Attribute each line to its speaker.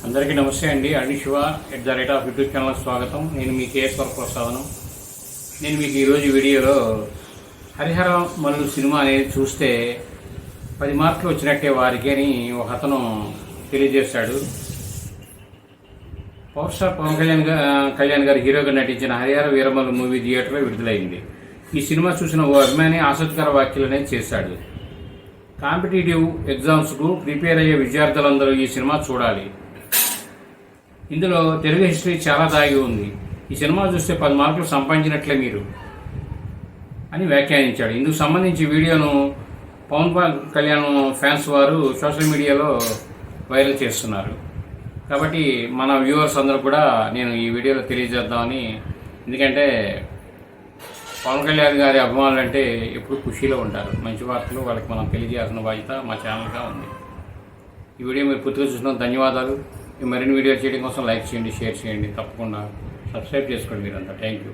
Speaker 1: అందరికీ నమస్తే అండి. శివ @ యూట్యూబ్ ఛానల్ స్వాగతం. నేను మీ కేఎస్ఆర్ ప్రసాదను. నేను మీకు ఈరోజు వీడియోలో హరిహర మల్లు సినిమా అనేది చూస్తే 10 మార్కులు వచ్చినట్టే వారికి అని ఒక అతను తెలియజేశాడు. పవర్ స్టార్ పవన్ కళ్యాణ్ గారు హీరోగా నటించిన హరిహర వీరమల్లు మూవీ థియేటర్లో విడుదలైంది. ఈ సినిమా చూసిన ఓ అభిమాని ఆసక్తికర వ్యాఖ్యలు అనేది చేశాడు. కాంపిటేటివ్ ఎగ్జామ్స్కు ప్రిపేర్ అయ్యే విద్యార్థులందరూ ఈ సినిమా చూడాలి. ఇందులో తెలుగు హిస్టరీ చాలా దాగి ఉంది. ఈ సినిమా చూస్తే 10 మార్కులు సంపాదించినట్లే మీరు అని వ్యాఖ్యానించాడు. ఇందుకు సంబంధించి వీడియోను పవన్ కళ్యాణ్ ఫ్యాన్స్ వారు సోషల్ మీడియాలో వైరల్ చేస్తున్నారు. కాబట్టి మన వ్యూవర్స్ అందరూ కూడా నేను ఈ వీడియోలో తెలియజేద్దామని, ఎందుకంటే పవన్ కళ్యాణ్ గారి అభిమానులు అంటే ఎప్పుడు ఖుషీలో ఉంటారు. మంచి వార్తలు వాళ్ళకి మనం తెలియజేయాల్సిన బాధ్యత మా ఛానల్గా ఉంది. ఈ వీడియో మీరు పూర్తిగా చూసినందుకు ధన్యవాదాలు. మరిన్ని వీడియోలు చేయడం కోసం లైక్ చేయండి, షేర్ చేయండి, తప్పకుండా సబ్స్క్రైబ్ చేసుకోండి మీరంతా. Thank you.